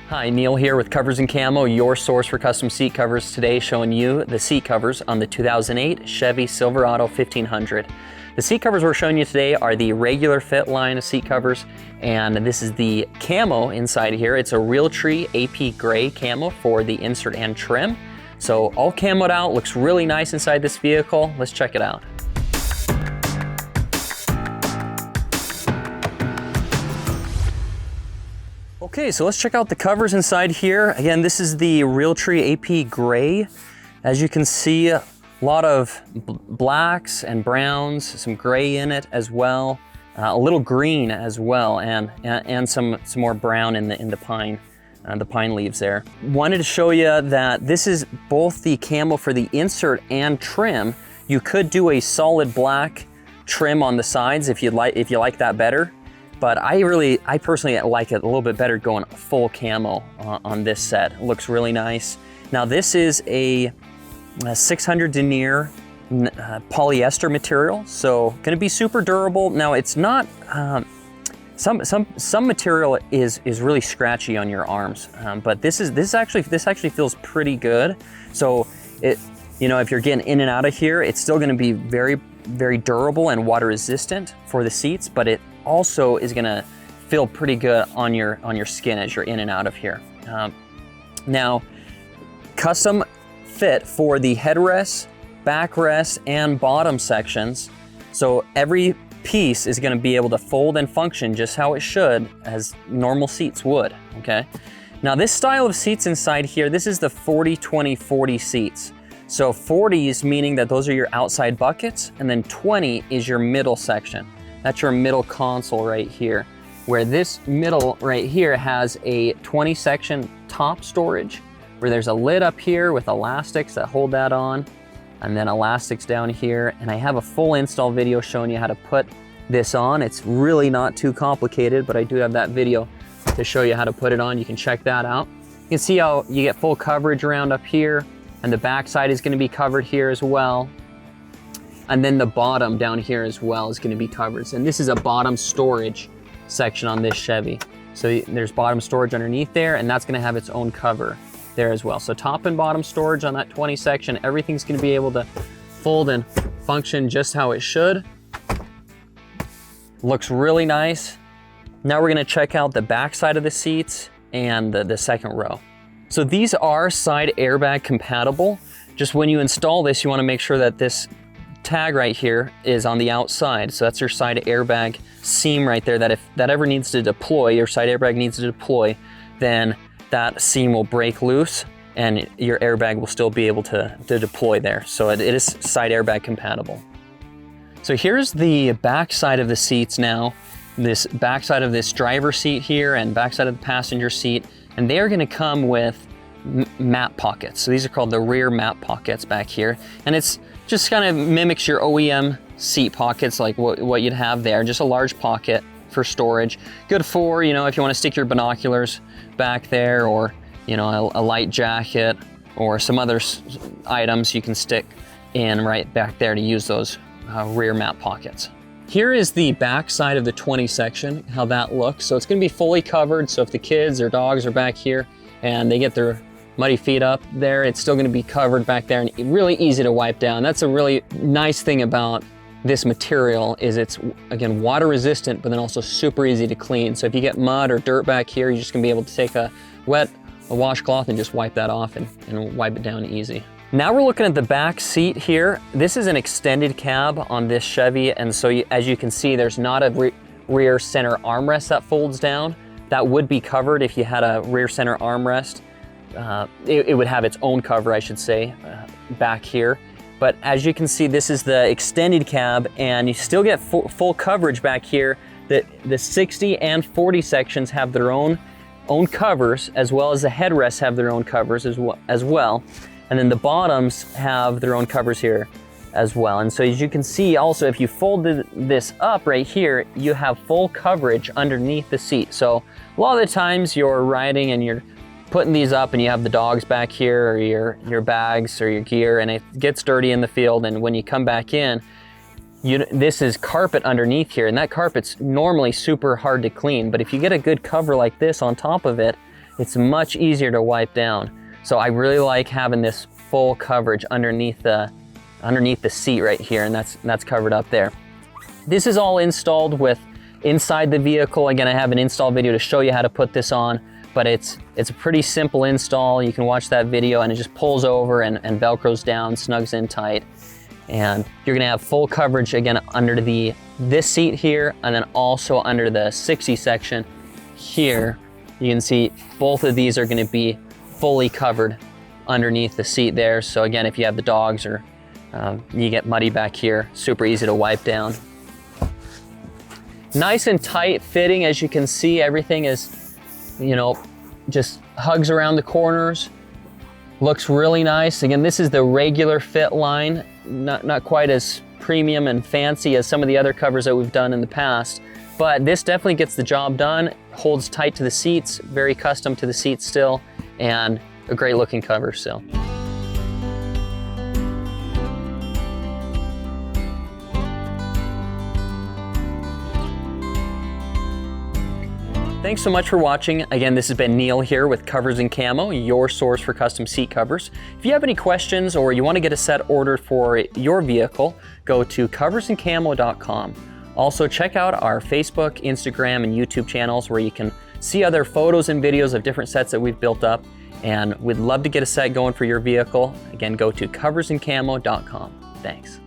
Hi, Neil here with Covers Camo, your source for custom seat covers. Today showing you the seat covers on the 2008 Chevy Silverado 1500. The seat covers we're showing you today are the regular fit line of seat covers, and this is the camo inside here. It's a Realtree AP gray camo for the insert and trim. So all camoed out, looks really nice inside this vehicle. Let's check it out. Okay, so let's check out the covers inside here. Again, this is the Realtree AP gray. As you can see, a lot of blacks and browns, some gray in it as well, a little green as well, and some more brown in the pine leaves there. Wanted to show you that this is both the camo for the insert and trim. You could do a solid black trim on the sides if you like that better. But I personally like it a little bit better going full camo on this set. It looks really nice. Now this is a 600 denier polyester material, so gonna be super durable. Now it's not, some material is really scratchy on your arms, but this actually feels pretty good. So if you're getting in and out of here, it's still gonna be very, very durable and water resistant for the seats, but it also is gonna feel pretty good on your skin as you're in and out of here. Now, custom fit for the headrest, backrest, and bottom sections. So every piece is gonna be able to fold and function just how it should, as normal seats would, okay? Now this style of seats inside here, this is the 40-20-40 seats. So 40s meaning that those are your outside buckets, and then 20 is your middle section. That's your middle console right here, where this middle right here has a 20 section top storage, where there's a lid up here with elastics that hold that on, and then elastics down here. And I have a full install video showing you how to put this on. It's really not too complicated, but I do have that video to show you how to put it on. You can check that out. You can see how you get full coverage around up here, and the back side is gonna be covered here as well. And then the bottom down here as well is gonna be covered. And this is a bottom storage section on this Chevy. So there's bottom storage underneath there, and that's gonna have its own cover there as well. So top and bottom storage on that 20 section, everything's gonna be able to fold and function just how it should. Looks really nice. Now we're gonna check out the back side of the seats and the second row. So these are side airbag compatible. Just when you install this, you wanna make sure that this tag right here is on the outside. So that's your side airbag seam right there, that if that ever needs to deploy, your side airbag needs to deploy, then that seam will break loose and your airbag will still be able to deploy there. So it is side airbag compatible. So here's the back side of the seats now. This back side of this driver seat here and back side of the passenger seat, and they are gonna come with map pockets. So these are called the rear map pockets back here. And it's just kind of mimics your OEM seat pockets, like what you'd have there, just a large pocket for storage. Good for, if you want to stick your binoculars back there, or, a light jacket or some other items you can stick in right back there to use those rear map pockets. Here is the back side of the 20 section, how that looks. So it's gonna be fully covered. So if the kids or dogs are back here and they get their muddy feet up there, it's still gonna be covered back there and really easy to wipe down. That's a really nice thing about this material, is it's, again, water resistant, but then also super easy to clean. So if you get mud or dirt back here, you're just gonna be able to take a washcloth and just wipe that off and wipe it down easy. Now we're looking at the back seat here. This is an extended cab on this Chevy, and so as you can see, there's not a rear center armrest that folds down. That would be covered if you had a rear center armrest. It would have its own cover, I should say, back here. But as you can see, this is the extended cab, and you still get full coverage back here. The 60 and 40 sections have their own covers, as well as the headrests have their own covers as well. And then the bottoms have their own covers here as well. And so as you can see also, if you folded this up right here, you have full coverage underneath the seat. So a lot of the times you're riding and you're putting these up and you have the dogs back here, or your bags or your gear, and it gets dirty in the field, and when you come back in, this is carpet underneath here, and that carpet's normally super hard to clean, but if you get a good cover like this on top of it, it's much easier to wipe down. So I really like having this full coverage underneath the seat right here, and that's covered up there. This is all installed with inside the vehicle. Again, I have an install video to show you how to put this on, but it's a pretty simple install. You can watch that video, and it just pulls over and Velcros down, snugs in tight. And you're gonna have full coverage again under this seat here, and then also under the 60 section here. You can see both of these are gonna be fully covered underneath the seat there. So again, if you have the dogs or you get muddy back here, super easy to wipe down. Nice and tight fitting, as you can see. Everything is, you know, just hugs around the corners. Looks really nice. Again, this is the regular fit line, not quite as premium and fancy as some of the other covers that we've done in the past, but this definitely gets the job done. Holds tight to the seats, very custom to the seats still, and a great looking cover still. Thanks so much for watching. Again, this has been Neil here with Covers Camo, your source for custom seat covers. If you have any questions or you want to get a set ordered for your vehicle, go to coversandcamo.com. Also, check out our Facebook, Instagram, and YouTube channels where you can see other photos and videos of different sets that we've built up. And we'd love to get a set going for your vehicle. Again, go to coversandcamo.com. Thanks.